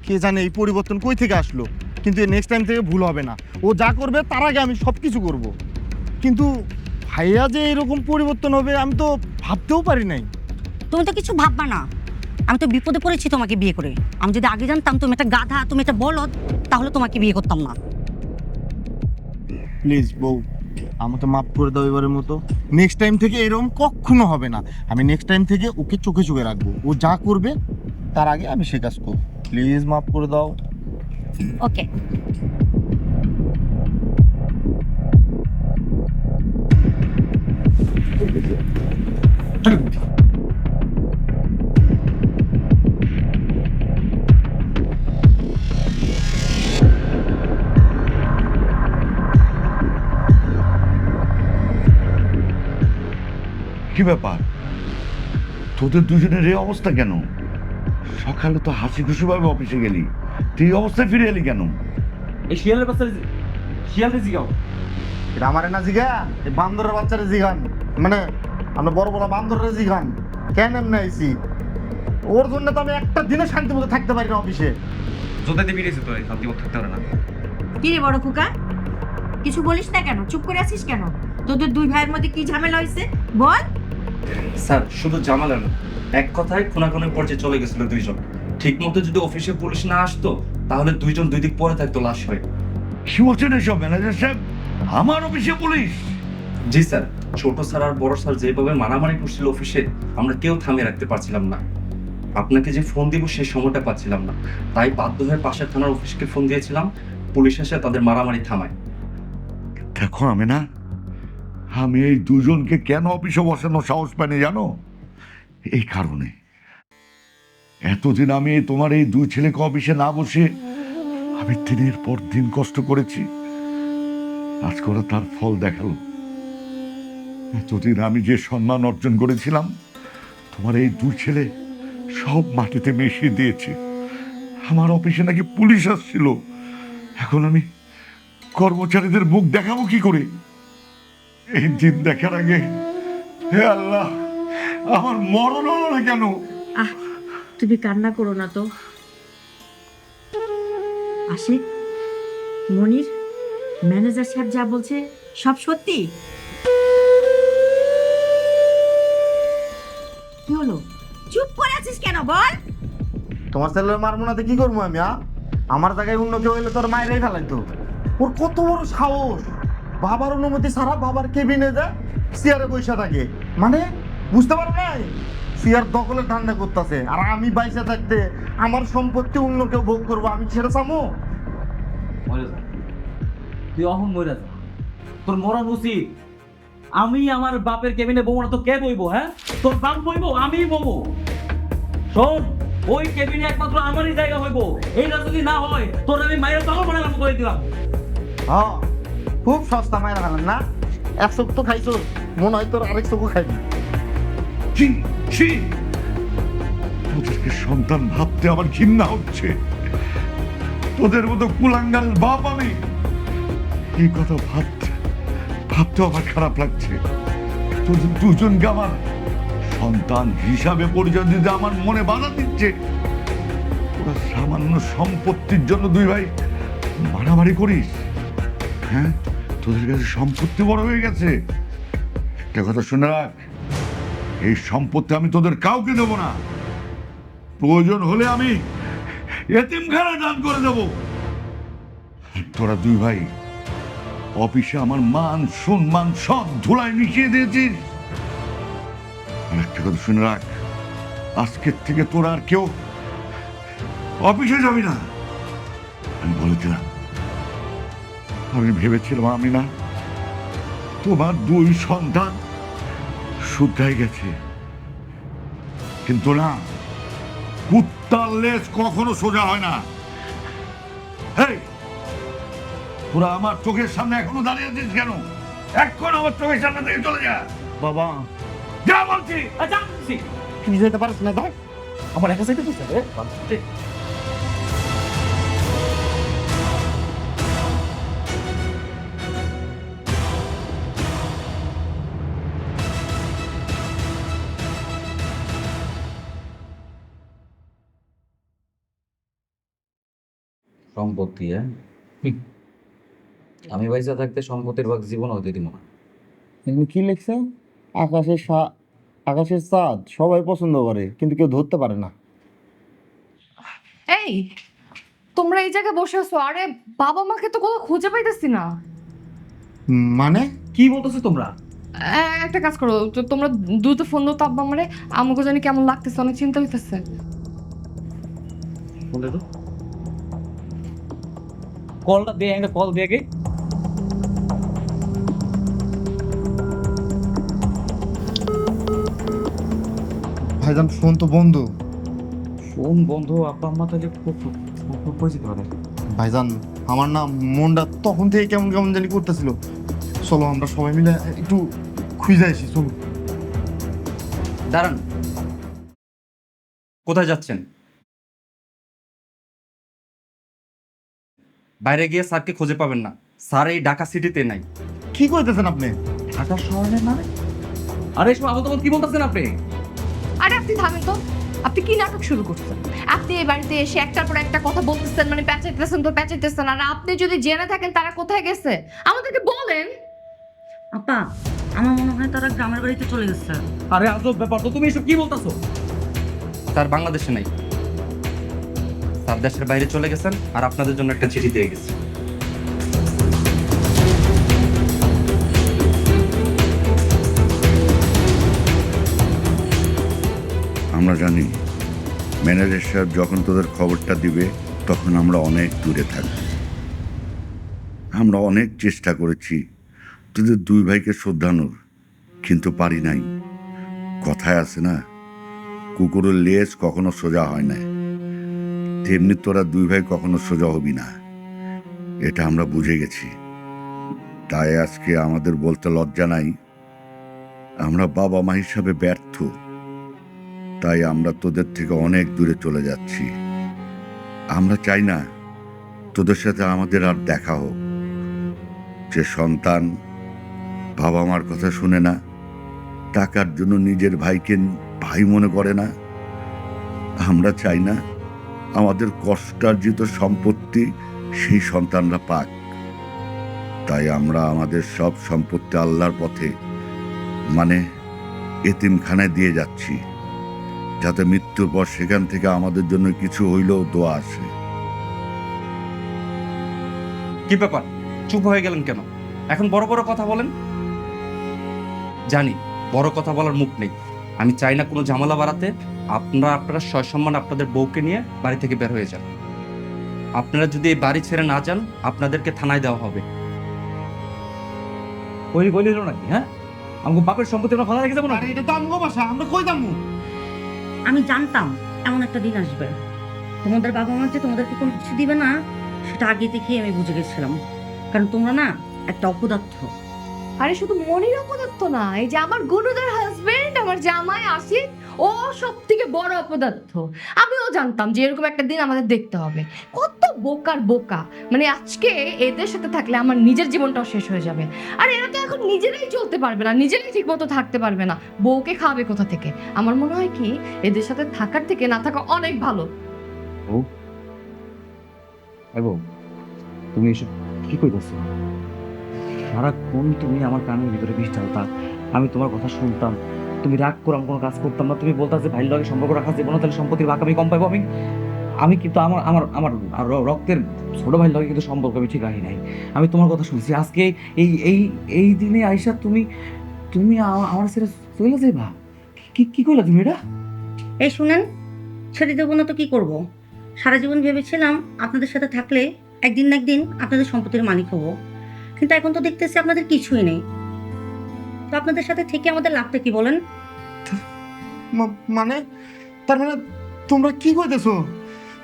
Speaker 3: কে জানে এই পরিবর্তন কই থেকে আসলো। কিন্তু নেক্সট টাইম থেকে ভুল হবে না। ও যা করবে তার আগে আমি সব কিছু করবো। কিন্তু ভাইয়া যে এরকম পরিবর্তন হবে আমি তো ভাবতেও পারি নাই।
Speaker 10: তুমি তো কিছু ভাববা না, আমি তো বিপদে পড়েছি তোমাকে বিয়ে করে। আমি যদি আগে জানতাম তুমি একটা গাধা, তুমি একটা বলদ, তাহলে তোমাকে বিয়ে করতাম না।
Speaker 3: প্লিজ বউ, আমাকে মাফ করে দাও এবারের মতো। নেক্সট টাইম থেকে এরকম কখনো হবে না। আমি নেক্সট টাইম থেকে ওকে চোখে চোখে রাখবো। ও যা করবে তার আগে আমি সে কাজ করবো। প্লিজ মাফ করে দাও।
Speaker 10: ওকে।
Speaker 5: কি ব্যাপার, তোদের দুজনের এই অবস্থা কেন? সকালে তো হাসি খুশি ভাবে অফিসে গেলি, তুই এই অবস্থায় ফিরে এলি কেন?
Speaker 2: এই শিয়ালের বাচ্চা শিয়ালকে জিগাও।
Speaker 3: এটা আমার না জিগা, এই বান্দরের বাচ্চারা জিগান। মানে আমরা বড় বড় বান্দরের জিগান কেন এমনি আইছি। ওর জন্য তো আমি একটা দিনে শান্তি মতো থাকতে পারি না অফিসে।
Speaker 1: জোতাইতে বেরিয়েছে তো শান্তি মতো থাকতে পারে না।
Speaker 6: কি রে বড় খোকা, কিছু বলিস না কেন? চুপ করে আছিস কেন? তোদের দুই ভাইয়ের মধ্যে কি ঝামেলা হয়েছে বল।
Speaker 11: স্যার শুধু জামালা না, এক কথায় খুনাখুনের পর্যায়ে চলে গেছিল দুইজন। ঠিক মতো যদি অফিসে পুলিশ না আসতো তাহলে দুইজন দুই দিক পরে থাকতো লাশ হয়ে।
Speaker 5: কি বলছেন এসব ম্যানেজার সাহেব? আমার অফিসে পুলিশ?
Speaker 11: জি স্যার, ছোট স্যার আর বড় স্যার যেভাবে মারামারি করছিল অফিসে, আমরা কেউ থামিয়ে রাখতে পারছিলাম না। আপনাকে যে ফোন দিব সেই সময়টা পাচ্ছিলাম না, তাই বাধ্য হয়ে পাশের থানার অফিসকে ফোন দিয়েছিলাম। পুলিশ এসে তাদের মারামারি থামায়।
Speaker 5: দেখো আমি না, আমি এই দুজনকে কেন অফিসে বসানোর সাহস পাইনি জানো? এই কারণে এতদিন আমি তোমার এই দুই ছেলেকে অফিসে না বসে আমি দিনের পর দিন কষ্ট করেছি। আজ করে তার ফল দেখালো। এতদিন আমি যে সম্মান অর্জন করেছিলাম তোমার এই দুই ছেলে সব মাটিতে মিশিয়ে দিয়েছে। আমার অফিসে নাকি পুলিশ আসছিল, এখন আমি কর্মচারীদের মুখ দেখাবো কি করে? এই দিন দেখার আগে হে আল্লাহ, আমার মরণ হলো না কেন?
Speaker 6: আহ তুমি কান্না করো না তো। আশিক, মনির, ম্যানেজার সাহেব যা বলছে সব সত্যি? কি হলো, চুপ করে আছিস কেন বল?
Speaker 3: তোমার ছেলের মারবো না তো কি করবো আমি? আমার জায়গায় অন্য কেউ হইলে তোর মায়েরাই ফেলাইতো। ওর কত বড় সাহস, বাবার অনুমতি ছাড়া বাবার কেবিনে যা চেয়ারে বসে থাকে। মানে বুঝতে পারো নাই, চেয়ার দখলের ধান্দা করতেছে। আর আমি বাইসে থাকতে আমার সম্পত্তি অন্য কেউ ভোগ করবো, আমি সেটা চামো?
Speaker 2: মরে যা, তুই অহন মরে যা, তোর মরণ উচিত। আমি আমার বাপের কেবিনে বমো না তো কে বইবো? হ্যাঁ, তোর বাপ বইবো, আমি বমো। শোন, ওই কেবিনে একমাত্র আমারই জায়গা হইব। এইটা যদি না হয় তোর আমি মায়ের তখন মনে করে দিলাম।
Speaker 3: হ্যাঁ, খুব সস্তা মায়ের ফেলেন না। এক চোখ তো খাইছো, মনে হয় তোর আরেক চোখও খাইবি।
Speaker 5: ছি ছি, তোদেরকে সন্তান ভাবতে আমার ঘৃণা হচ্ছে। তোদের মতো কুলাঙ্গাল বাপ আমি, এই কথা ভাবতে আমার খারাপ লাগছে। তোদের দুজনকে আমার সন্তান হিসাবে পরিচয় দিতে আমার মনে বাধা দিচ্ছে। তোরা সামান্য সম্পত্তির জন্য দুই ভাই মারামারি করিস? হ্যাঁ, তোদের কাছে সম্পত্তি বড় হয়ে গেছে। একটা কথা শুনে রাখ, এই সম্পত্তি আমি তোদের কাউকে দেবো না। প্রয়োজন হলে আমি এতিমখানা দান করে দেব। তোরা দুই ভাই অফিসে আমার মান সম্মান সব ধুলায় মিশিয়ে দিয়েছিস। আর একটা কথা শুনে রাখ, আজকের থেকে তোরা আর কেউ অফিসে যাবি না। আমি বলেছিলাম, আমি ভেবেছিলাম আমি না তোমার দুই সন্তান শুদ্ধাই গেছে, কিন্তু না, কুত্তার লেজ কখনো সোজা হয় না। হেই, তোরা আমার চোখের সামনে এখনো দাঁড়িয়ে আছিস কেন? এখন আমার চোখের সামনে থেকে চলে যা।
Speaker 3: বাবা
Speaker 5: যা বলছি।
Speaker 2: আচ্ছা
Speaker 3: তুই যেতে পারিস না দেখ।
Speaker 2: আমার একা চাইতে বলছে রে
Speaker 1: সম্পত্তি, হ্যাঁ? আমি পয়সা থাকতে সম্পত্তির ভাগ জীবন হতে দিব না।
Speaker 3: এগুলো কি লিখছে? আকাশের চাঁদ সবাই পছন্দ করে, কিন্তু কেউ ধরতে পারে না।
Speaker 4: এই তোমরা এই জায়গায় বসে আছো, আরে বাবা মাকে তো কোথাও খুঁজে পাইতেছি না।
Speaker 3: মানে
Speaker 2: কি বলতেছো তোমরা?
Speaker 4: একটা কাজ করো, তো তোমরা দ্রুত ফোন দাও তো আব্বা আমারে, আমাকে জানি কেমন লাগতেছে, অনেক চিন্তা হইতেছে।
Speaker 2: বলে তো কলটা দিয়ে, একটা কল দিয়ে গে।
Speaker 3: ভাইজান ফোন তো বন্ধ।
Speaker 1: ফোন বন্ধ? আব্বা আম্মা তাহলে পরিচিত হবে।
Speaker 3: ভাইজান আমার না মনটা তখন থেকে কেমন কেমন জানি করতেছিল। চলো আমরা সবাই মিলে একটু খুঁজে আসি, চলো।
Speaker 11: দাঁড়ান, কোথায় যাচ্ছেন? বাইরে গিয়ে স্যারকে খুঁজে পাবেন না। স্যার এই ঢাকা সিটিতে নাই।
Speaker 3: কি কইতেছেন আপনি?
Speaker 1: ঢাকা শহরের মানে?
Speaker 2: আরে এসব আবল তাবল কি বলতেছেন আপনি?
Speaker 4: আরে আপনি থামেন তো, আপনি কি নাটক শুরু করছেন? আপনি এই বাড়িতে এসে একটার পর একটা কথা বলতেছেন, মানে প্যাচাইতেছেন। আর আপনি যদি জেনে থাকেন তারা কোথায় গেছে আমাদেরকে বলেন।
Speaker 10: আপা, আমার মনে হয় তারা গ্রামের বাড়িতে চলে গেছে।
Speaker 2: আরে আজব ব্যাপার তো, তুমি এসব কি বলতেছো?
Speaker 11: স্যার বাংলাদেশে নাই, স্যার দেশের বাইরে চলে গেছেন, আর আপনাদের জন্য একটা চিঠি দিয়ে গেছে।
Speaker 5: আমরা জানি ম্যানেজার সাহেব যখন তোদের খবরটা দিবে তখন আমরা অনেক দূরে থাকব। আমরা অনেক চেষ্টা করেছি তোদের দুই ভাইকে শ্রদ্ধানোর, কিন্তু পারি নাই। কথায় আছে না, কুকুরের লেজ কখনো সোজা হয় না, তেমনি তোরা দুই ভাই কখনো সোজা হবি না, এটা আমরা বুঝে গেছি। তাই আজকে আমাদের বলতে লজ্জা নাই, আমরা বাবা মা হিসাবে ব্যর্থ। তাই আমরা তোদের থেকে অনেক দূরে চলে যাচ্ছি। আমরা চাই না তোদের সাথে আমাদের আর দেখা হোক। যে সন্তান বাবা মার কথা শুনে না, টাকার জন্য নিজের ভাইকে ভাই মনে করে না, আমরা চাই না আমাদের কষ্টার্জিত সম্পত্তি সেই সন্তানরা পাক। তাই আমরা আমাদের সব সম্পত্তি আল্লাহর পথে, মানে এতিমখানায় দিয়ে যাচ্ছি, যাতে মৃত্যুর পর সেখান থেকে আমাদের জন্য কিছু হইলেও দোয়া আসে।
Speaker 11: কি ব্যাপার, চুপ হয়ে গেলেন কেন? এখন বড় বড় কথা বলেন। জানি বড় কথা বলার মুখ নেই, আমি চাই না কোনো ঝামেলা বাড়াতে। আপনারা সসম্মান আপনাদের বউকে নিয়ে বাড়ি থেকে বের হয়ে যান। আপনারা যদি এই বাড়ি ছেড়ে না যান, আপনাদেরকে থানায় দেওয়া হবে।
Speaker 2: ওই বলিল নাকি? হ্যাঁ, আমাকে বাপের সম্পত্তি আমরা ফালা রেখে যাবো না?
Speaker 3: আরে এটা তো আমগো বাসা, আমরা কই যাবো?
Speaker 10: আমি জানতাম এমন একটা দিন আসবে, তোমাদের বাবা মা যে তোমাদেরকে কোনো কিছু দিবে না সেটা আগে থেকেই আমি বুঝে গেছিলাম। কারণ তোমরা না একটা অপদার্থ।
Speaker 4: আরে শুধু মনির অপদার্থ না, এই যে আমার গুরুদার হাজবেন্ড, আমার জামাই আসিফ, ও সব থেকে বড় অপদার্থ। আমিও জানতাম যে এরকম একটা দিন আমাদের দেখতে হবে। কত বোকার বোকা, মানে আজকে এদের সাথে থাকলে আমার নিজের জীবনটাও শেষ হয়ে যাবে। আর এরা তো এখন নিজেরাই চলতে পারবে না, নিজেরাই ঠিক মতো থাকতে পারবে না, বউকে খাওয়াবে কোথা থেকে? আমার মনে হয় কি এদের সাথে থাকার থেকে না থাকা অনেক ভালো।
Speaker 1: বউ, তুমি এসব কি কইতেছো? সারাক্ষণ তুমি আমার কানের ভিতরে বিষ ঢালতা, আমি তোমার কথা শুনতাম, তুমি রাগ করে আমি কোনো কাজ করতাম না, তুমি বলতা যে ভাইয়ের লগে সম্পর্ক রাখা যাবে না, তাহলে সম্পত্তির ভাগ আমি কম পাইবো। আমি কিন্তু আমার আমার আমার রক্তের ছোট ভাইয়ের লগে কিন্তু সম্পর্ক আমি ঠিক রাখি নাই। আমি তোমার কথা শুনছি, আজকে এই এই এই দিনে আইসা তুমি তুমি আমার ছেড়ে চলে যাইবা? কি কইলা তুমি এটা?
Speaker 10: এই শুনেন, ছেড়ে দেবো না তো কি করব? সারা জীবন ভেবেছিলাম আপনাদের সাথে থাকলে একদিন না একদিন আপনাদের সম্পত্তির মালিক হব, কিন্তু এখন তো দেখতেছি আপনাদের কিছুই নেই। তো আপনাদের সাথে থেকে আমাদের লাভটা কি বলেন?
Speaker 3: মানে তার মানে তোমরা কি কইতেছো?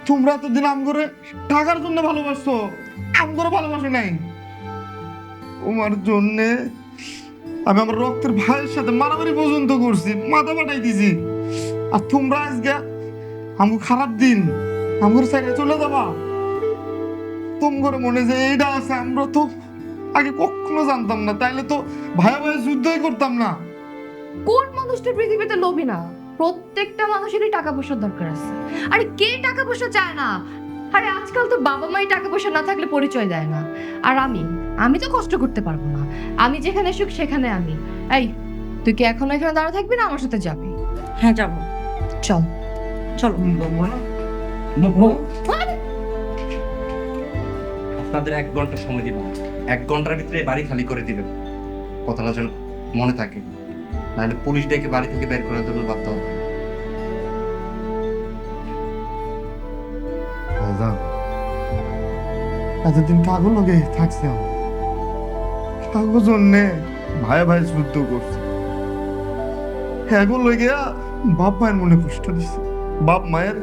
Speaker 3: তোমরা তো দিন আম করে টাকার জন্য ভালোবাসছো, আম করে ভালোবাসো নাই। তোমার জন্যে আমি আমার রক্তের ভাইয়ের সাথে মারামারি পর্যন্ত করছি, মাথা ফাটাই দিছি, আর তোমরা আজকে আমার খারাপ দিন আমার সাইডে চলে যাবা। তোমার মনে যে এইটা আছে আমরা তো আগে কখনো জানতাম না, তাইলে তো ভাইয়া ভাইয়া যুদ্ধই করতাম না।
Speaker 4: কোন মানুষটা পৃথিবীতে লোভী না? প্রত্যেকটা মানুষেরই টাকা পয়সার দরকার আছে। আরে কে টাকা পয়সা চায় না? আরে আজকাল তো বাবা মাই টাকা পয়সা না থাকলে পরিচয় দেয় না। আর আমি তো কষ্ট করতে পারবো না, আমি যেখানে সুখ সেখানে আমি। এই তুই কি এখনো এখানে দাঁড়া থাকবি না আমার সাথে যাবি?
Speaker 10: হ্যাঁ যাব।
Speaker 4: চল
Speaker 10: চলো।
Speaker 11: আপনাদের 1 ঘন্টা সময় দিব, 1 ঘন্টার ভিতরে বাড়ি খালি করে দিবেন। কথাটা যেন মনে থাকে, নাহলে পুলিশ ডেকে বাড়ি থেকে বের করার জন্য বাধ্য হবে।
Speaker 3: এতদিন কাগজ লগে থাকছি, কাগজ জন্যে ভাই ভাই যুদ্ধ করছে, এগুলো লইয়া বাপ মায়ের মনে কষ্ট দিচ্ছে, বাপ মায়ের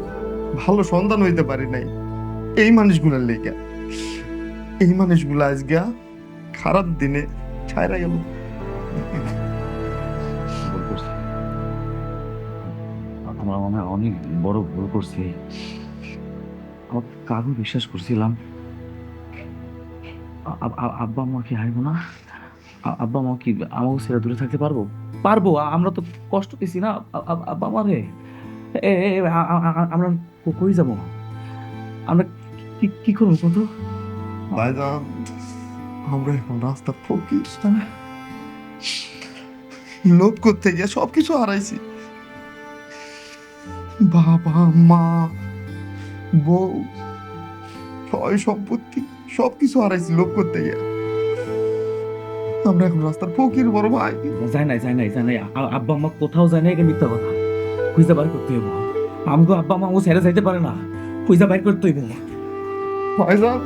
Speaker 3: ভালো সন্তান হইতে পারি নাই এই মানুষগুলার লেগে। এই মানুষগুলা আজকে খারাপ দিনে ছাইরা গেল।
Speaker 1: আমরা মনে হয় অনেক বড় ভুল করছি। আমার কারো বিশ্বাস করছিলাম। আব্বা মা কি হারবো না? আব্বা মা কি আমাকে ছেড়ে দূরে থাকতে পারবো? পারবো। আমরা তো কষ্ট পেয়েছি না আব্বা মা রে। আমরা কই যাবো? আমরা কি করবো কত?
Speaker 3: ভাইজান, আমরা এখন রাস্তার ফকির, লোভ করতে গিয়ে সবকিছু হারাইছি। বাবা মা বউ সয় সম্পত্তি সবকিছু হারাইছি লোভ করতে গিয়ে। আমরা এখন রাস্তার ফকির বড় ভাই।
Speaker 1: যায় নাই আব্বা মা কোথাও যায় না, এটা মিথ্যা কথা। খুঁজে বাইর করতে হইব। আমাকে আব্বা মা ও ছেড়ে যাইতে পারে না, খুঁজে বাইর করতে হইব।
Speaker 3: ভাইজান